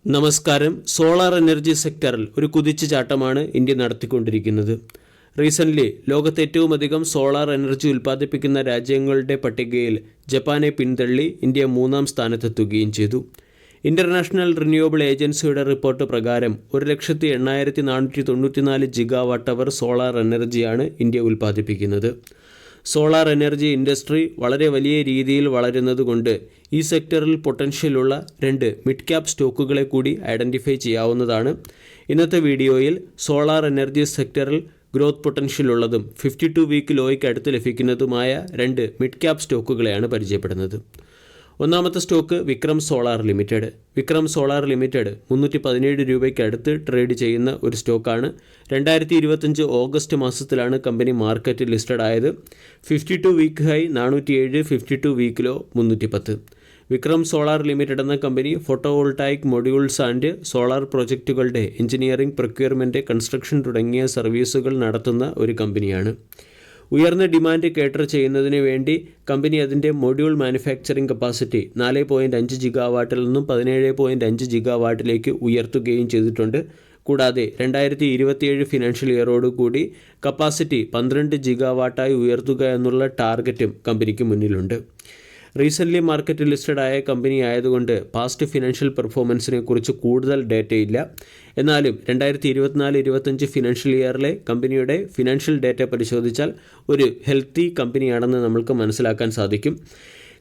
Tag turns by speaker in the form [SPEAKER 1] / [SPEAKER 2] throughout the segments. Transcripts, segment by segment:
[SPEAKER 1] നമസ്കാരം. Solar energy സെക്ടറിൽ ഒരു കുതിച്ചുചാട്ടമാണ് ഇന്ത്യ നടത്തിക്കൊണ്ടിരിക്കുന്നത്. റീസെൻ്റ്ലി ലോകത്ത് ഏറ്റവുമധികം സോളാർ എനർജി ഉൽപ്പാദിപ്പിക്കുന്ന രാജ്യങ്ങളുടെ പട്ടികയിൽ ജപ്പാനെ പിന്തള്ളി ഇന്ത്യ 3-ാം സ്ഥാനത്തെത്തുകയും ചെയ്തു. ഇൻ്റർനാഷണൽ റിന്യൂവബിൾ ഏജൻസിയുടെ റിപ്പോർട്ട് പ്രകാരം 1,80,494 ജിഗാവാട്ട് അവർ സോളാർ എനർജിയാണ് ഇന്ത്യ ഉൽപ്പാദിപ്പിക്കുന്നത്. സോളാർ എനർജി ഇൻഡസ്ട്രി വളരെ വലിയ രീതിയിൽ വളരുന്നതുകൊണ്ട് ഈ സെക്ടറിൽ പൊട്ടൻഷ്യലുള്ള 2 മിഡ് ക്യാപ് സ്റ്റോക്കുകളെ കൂടി ഐഡൻറ്റിഫൈ ചെയ്യാവുന്നതാണ്. ഇന്നത്തെ വീഡിയോയിൽ സോളാർ എനർജി സെക്ടറിൽ ഗ്രോത്ത് പൊട്ടൻഷ്യലുള്ളതും 52 വീക്ക് ലോയ്ക്ക് അടുത്ത് ലഭിക്കുന്നതുമായ 2 മിഡ് ക്യാപ് സ്റ്റോക്കുകളെയാണ് പരിചയപ്പെടുന്നത്. ഒന്നാമത്തെ stock Vikram Solar limited. Vikram Solar limited 317 രൂപയ്ക്ക് അടുത്ത് ട്രേഡ് ചെയ്യുന്ന ഒരു സ്റ്റോക്കാണ്. 2025 ഓഗസ്റ്റ് മാസത്തിലാണ് കമ്പനി മാർക്കറ്റിൽ ലിസ്റ്റഡ് ആയത്. 52 week high 407, 52 week low 310. Vikram Solar Limited എന്ന company photovoltaic modules and solar പ്രോജക്റ്റുകളുടെ എഞ്ചിനീയറിംഗ്, പ്രൊക്യൂർമെൻറ്റ്, കൺസ്ട്രക്ഷൻ തുടങ്ങിയ സർവീസുകൾ നടത്തുന്ന ഒരു കമ്പനിയാണ്. ഉയർന്ന ഡിമാൻഡ് കേറ്റർ ചെയ്യുന്നതിന് വേണ്ടി കമ്പനി അതിൻ്റെ മൊഡ്യൂൾ മാനുഫാക്ചറിംഗ് കപ്പാസിറ്റി 4.5 ജിഗാവാട്ടിൽ നിന്നും 17.5 ജിഗാവാട്ടിലേക്ക് ഉയർത്തുകയും ചെയ്തിട്ടുണ്ട്. കൂടാതെ 2027 ഫിനാൻഷ്യൽ ഇയറോടുകൂടി കപ്പാസിറ്റി 12 ജിഗാവാട്ടായി ഉയർത്തുക എന്നുള്ള ടാർഗറ്റും കമ്പനിക്ക് മുന്നിലുണ്ട്. റീസെൻ്റ്ലി മാർക്കറ്റ് ലിസ്റ്റഡ് ആയ കമ്പനി ആയതുകൊണ്ട് പാസ്റ്റ് ഫിനാൻഷ്യൽ പെർഫോമൻസിനെ കുറിച്ച് കൂടുതൽ ഡേറ്റയില്ല. എന്നാലും 2024-25 ഫിനാൻഷ്യൽ ഇയറിലെ കമ്പനിയുടെ ഫിനാൻഷ്യൽ ഡേറ്റ പരിശോധിച്ചാൽ ഒരു ഹെൽത്തി കമ്പനിയാണെന്ന് നമ്മൾക്ക് മനസ്സിലാക്കാൻ സാധിക്കും.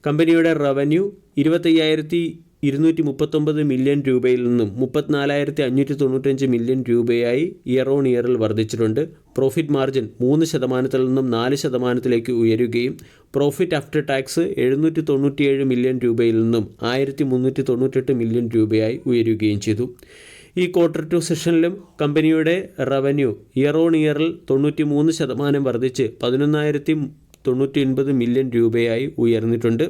[SPEAKER 1] കമ്പനിയുടെ റവന്യൂ 25,239 മില്യൺ രൂപയിൽ നിന്നും 34,595 മില്യൺ രൂപയായി ഇയർ ഓൺ ഇയറിൽ വർദ്ധിച്ചിട്ടുണ്ട്. പ്രോഫിറ്റ് മാർജിൻ 3% നിന്നും 4% ഉയരുകയും പ്രോഫിറ്റ് ആഫ്റ്റർ ടാക്സ് 797 മില്യൺ രൂപയിൽ നിന്നും 1,398 മില്യൺ രൂപയായി ഉയരുകയും ചെയ്തു. ഈ ക്വാർട്ടർ 2 സെഷനിലും കമ്പനിയുടെ റവന്യൂ ഇയർ ഓൺ ഇയറിൽ 93% വർദ്ധിച്ച് 11,099 മില്യൺ രൂപയായി ഉയർന്നിട്ടുണ്ട്.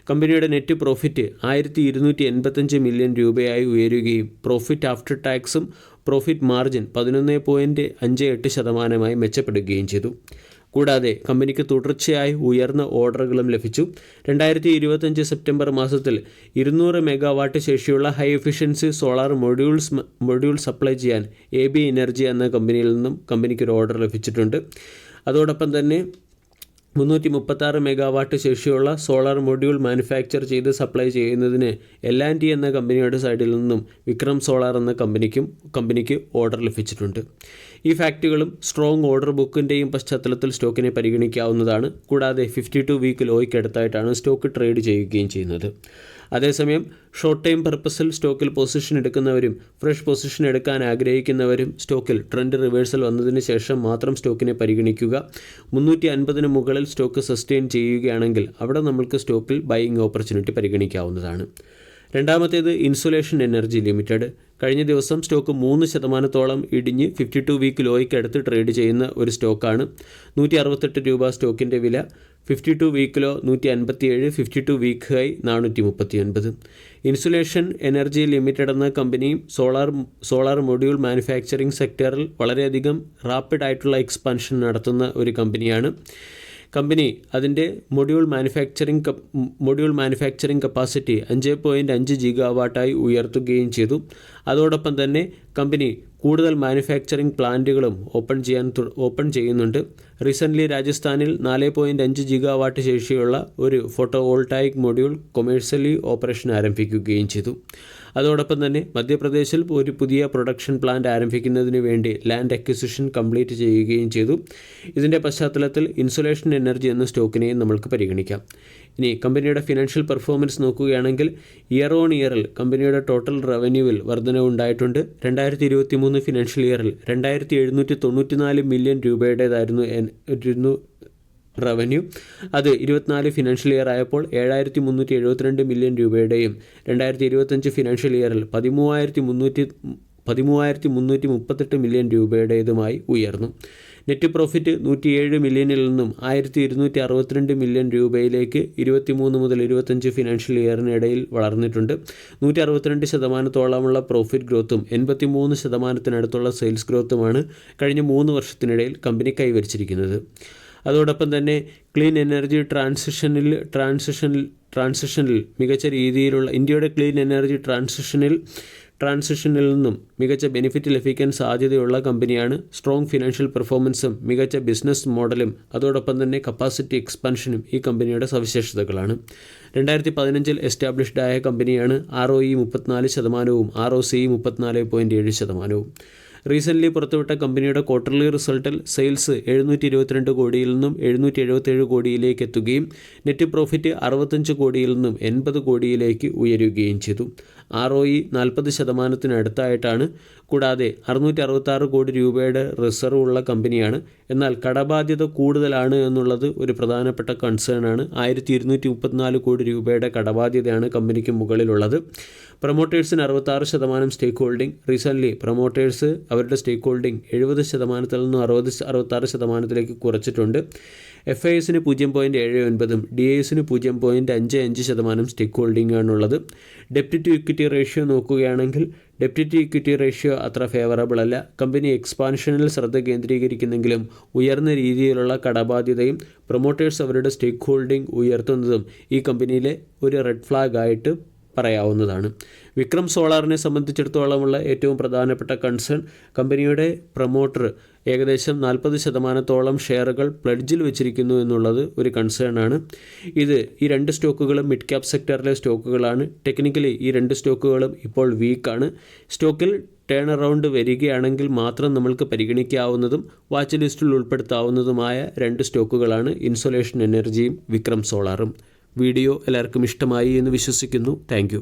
[SPEAKER 1] കമ്പനിയുടെ നെറ്റ് പ്രോഫിറ്റ് 1,285 മില്യൺ രൂപയായി ഉയരുകയും പ്രോഫിറ്റ് ആഫ്റ്റർ ടാക്സും പ്രോഫിറ്റ് മാർജിൻ 11.58% മെച്ചപ്പെടുകയും ചെയ്തു. കൂടാതെ കമ്പനിക്ക് തുടർച്ചയായി ഉയർന്ന ഓർഡറുകളും ലഭിച്ചു. 2025 സെപ്റ്റംബർ മാസത്തിൽ 200 മെഗാവാട്ട് ശേഷിയുള്ള high efficiency solar module supply ചെയ്യാൻ AB എനർജി എന്ന കമ്പനിയിൽ നിന്നും കമ്പനിക്കൊരു ഓർഡർ ലഭിച്ചിട്ടുണ്ട്. അതോടൊപ്പം തന്നെ 336 മെഗാവാട്ട് ശേഷിയുള്ള സോളാർ മൊഡ്യൂൾ മാനുഫാക്ചർ ചെയ്ത് സപ്ലൈ ചെയ്യുന്നതിന് L&T എന്ന കമ്പനിയുടെ സൈഡിൽ നിന്നും വിക്രം സോളാർ എന്ന കമ്പനിക്ക് ഓർഡർ ലഭിച്ചിട്ടുണ്ട്. ഈ ഫാക്റ്റുകളും സ്ട്രോങ് ഓർഡർ ബുക്കിൻ്റെയും പശ്ചാത്തലത്തിൽ സ്റ്റോക്കിനെ പരിഗണിക്കാവുന്നതാണ്. കൂടാതെ 52 വീക്ക് ലോയ്ക്ക് അടുത്തായിട്ടാണ് സ്റ്റോക്ക് ട്രേഡ് ചെയ്യുകയും ചെയ്യുന്നത്. അതേസമയം ഷോർട്ട് ടൈം പർപ്പസിൽ സ്റ്റോക്കിൽ പൊസിഷൻ എടുക്കുന്നവരും ഫ്രഷ് പൊസിഷൻ എടുക്കാൻ ആഗ്രഹിക്കുന്നവരും സ്റ്റോക്കിൽ ട്രെൻഡ് റിവേഴ്സൽ വന്നതിന് ശേഷം മാത്രം സ്റ്റോക്കിനെ പരിഗണിക്കുക. 350 മുകളിൽ സ്റ്റോക്ക് സസ്റ്റെയിൻ ചെയ്യുകയാണെങ്കിൽ അവിടെ നമ്മൾക്ക് സ്റ്റോക്കിൽ ബൈയിങ് ഓപ്പർച്യൂണിറ്റി പരിഗണിക്കാവുന്നതാണ്. രണ്ടാമത്തേത് ഇൻസുലേഷൻ എനർജി ലിമിറ്റഡ്. കഴിഞ്ഞ ദിവസം സ്റ്റോക്ക് 3% ഇടിഞ്ഞ് 52 വീക്ക് ലോയ്ക്ക് അടുത്ത് ട്രേഡ് ചെയ്യുന്ന ഒരു സ്റ്റോക്കാണ്. 168 രൂപ സ്റ്റോക്കിൻ്റെ വില. 52 week low 157, 52 week high 439. Insolation Energy Limited എന്ന കമ്പനിയും സോളാർ മൊഡ്യൂൾ മാനുഫാക്ചറിംഗ് സെക്ടറിൽ വളരെയധികം റാപ്പിഡ് ആയിട്ടുള്ള എക്സ്പാൻഷൻ നടത്തുന്ന ഒരു കമ്പനിയാണ്. കമ്പനി അതിൻ്റെ മൊഡ്യൂൾ മാനുഫാക്ചറിംഗ് കപ്പാസിറ്റി 5.5 ജിഗാവാട്ടായി ഉയർത്തുകയും ചെയ്തു. അതോടൊപ്പം തന്നെ കമ്പനി കൂടുതൽ മാനുഫാക്ചറിംഗ് പ്ലാന്റുകളും ഓപ്പൺ ചെയ്യുന്നുണ്ട്. റീസെൻ്റ്ലി രാജസ്ഥാനിൽ 4.5 ജിഗാവാട്ട് ശേഷിയുള്ള ഒരു ഫോട്ടോവോൾട്ടായിക് മൊഡ്യൂൾ കൊമേഴ്സ്യലി ഓപ്പറേഷൻ ആരംഭിക്കുകയും ചെയ്തു. അതോടൊപ്പം തന്നെ മധ്യപ്രദേശിൽ ഒരു പുതിയ പ്രൊഡക്ഷൻ പ്ലാന്റ് ആരംഭിക്കുന്നതിന് വേണ്ടി ലാൻഡ് അക്വിസിഷൻ കംപ്ലീറ്റ് ചെയ്യുകയും ചെയ്തു. ഇതിൻ്റെ പശ്ചാത്തലത്തിൽ ഇൻസുലേഷൻ എനർജി എന്ന സ്റ്റോക്കിനെയും നമ്മൾക്ക് പരിഗണിക്കാം. ഇനി കമ്പനിയുടെ ഫിനാൻഷ്യൽ പെർഫോമൻസ് നോക്കുകയാണെങ്കിൽ ഇയർ ഓൺ ഇയറിൽ കമ്പനിയുടെ ടോട്ടൽ റവന്യൂവിൽ വർധനവുണ്ടായിട്ടുണ്ട്. 2023 ഫിനാൻഷ്യൽ ഇയറിൽ 2,794 മില്യൺ രൂപയുടേതായിരുന്നു റവന്യൂ. അത് 24 ഫിനാൻഷ്യൽ ഇയർ ആയപ്പോൾ 7,372 മില്യൺ രൂപയുടെയും 2025 ഫിനാൻഷ്യൽ ഇയറിൽ 13,338 മില്യൺ രൂപയുടേതുമായി ഉയർന്നു. നെറ്റ് പ്രോഫിറ്റ് 107 മില്യണിൽ നിന്നും 1,262 മില്യൺ രൂപയിലേക്ക് 23 മുതൽ 25 ഫിനാൻഷ്യൽ ഇയറിനിടയിൽ വളർന്നിട്ടുണ്ട്. 162% പ്രോഫിറ്റ് ഗ്രോത്തും 83% സെയിൽസ് ഗ്രോത്തുമാണ് കഴിഞ്ഞ 3 വർഷത്തിനിടയിൽ കമ്പനി കൈവരിച്ചിരിക്കുന്നത്. അതോടൊപ്പം തന്നെ ക്ലീൻ എനർജി ട്രാൻസിഷനിൽ മികച്ച രീതിയിലുള്ള ഇന്ത്യയുടെ ക്ലീൻ എനർജി ട്രാൻസിഷനിൽ നിന്നും മികച്ച ബെനിഫിറ്റ് ലഭിക്കാൻ സാധ്യതയുള്ള കമ്പനിയാണ്. സ്ട്രോങ് ഫിനാൻഷ്യൽ പെർഫോമൻസും മികച്ച ബിസിനസ് മോഡലും അതോടൊപ്പം തന്നെ കപ്പാസിറ്റി എക്സ്പാൻഷനും ഈ കമ്പനിയുടെ സവിശേഷതകളാണ്. 2015 എസ്റ്റാബ്ലിഷ്ഡ് ആയ കമ്പനിയാണ്. ROE 34%, ROCE 34.7%. റീസെൻ്റ്ലി പുറത്തുവിട്ട കമ്പനിയുടെ ക്വാർട്ടർലി റിസൾട്ടിൽ സെയിൽസ് 722 കോടിയിൽ നിന്നും 777 കോടിയിലേക്ക് എത്തുകയും നെറ്റ് പ്രോഫിറ്റ് 65 കോടിയിൽ നിന്നും 80 കോടിയിലേക്ക് ഉയരുകയും ചെയ്തു. ROE 40%-അടുത്തായിട്ടാണ്. കൂടാതെ 666 കോടി രൂപയുടെ റിസർവ് ഉള്ള കമ്പനിയാണ്. എന്നാൽ കടബാധ്യത കൂടുതലാണ് എന്നുള്ളത് ഒരു പ്രധാനപ്പെട്ട കൺസേൺ ആണ്. 1234 കോടി രൂപയുടെ കടബാധ്യതയാണ് കമ്പനിക്ക് മുകളിലുള്ളത്. പ്രൊമോട്ടേഴ്സിന് 66% സ്റ്റേക്ക് ഹോൾഡിംഗ്. റീസെൻ്റ്ലി പ്രൊമോട്ടേഴ്സ് അവരുടെ സ്റ്റേക്ക് ഹോൾഡിംഗ് 70%-ൽ നിന്നും 66%-ലേക്ക് കുറച്ചിട്ടുണ്ട്. FISന് 0.79ഉം DISന് 0.55% സ്റ്റേക്ക് ഹോൾഡിംഗ് ആണുള്ളത്. ഡെപ്റ്റ് ടു ഇക്വിറ്റി റേഷ്യോ നോക്കുകയാണെങ്കിൽ ഡെപ്റ്റ് ടു ഇക്വിറ്റി റേഷ്യോ അത്ര ഫേവറബിൾ അല്ല. കമ്പനി എക്സ്പാൻഷനിൽ ശ്രദ്ധ കേന്ദ്രീകരിക്കുന്നെങ്കിലും ഉയർന്ന രീതിയിലുള്ള കടബാധ്യതയും പ്രൊമോട്ടേഴ്സ് അവരുടെ സ്റ്റേക്ക് ഹോൾഡിംഗ് ഉയർത്തുന്നതും ഈ കമ്പനിയിലെ ഒരു റെഡ് ഫ്ലാഗ് ആയിട്ട് പറയാവുന്നതാണ്. വിക്രം സോളാറിനെ സംബന്ധിച്ചിടത്തോളമുള്ള ഏറ്റവും പ്രധാനപ്പെട്ട കൺസേൺ കമ്പനിയുടെ പ്രൊമോട്ടർ ഏകദേശം 40%-ഓളം ഷെയറുകൾ പ്ലഡ്ജിൽ വെച്ചിരിക്കുന്നു എന്നുള്ളത് ഒരു കൺസേൺ ആണ്. ഈ രണ്ട് സ്റ്റോക്കുകളും മിഡ് ക്യാപ് സെക്ടറിലെ സ്റ്റോക്കുകളാണ്. ടെക്നിക്കലി ഈ രണ്ട് സ്റ്റോക്കുകളും ഇപ്പോൾ വീക്കാണ്. സ്റ്റോക്കിൽ ടേൺ അറൗണ്ട് വരികയാണെങ്കിൽ മാത്രം നമ്മൾക്ക് പരിഗണിക്കാവുന്നതും വാച്ച് ലിസ്റ്റിൽ ഉൾപ്പെടുത്താവുന്നതുമായ രണ്ട് സ്റ്റോക്കുകളാണ് ഇൻസൊലേഷൻ എനർജിയും വിക്രം സോളാറും. വീഡിയോ എല്ലാവർക്കും ഇഷ്ടമായി എന്ന് വിശ്വസിക്കുന്നു. താങ്ക്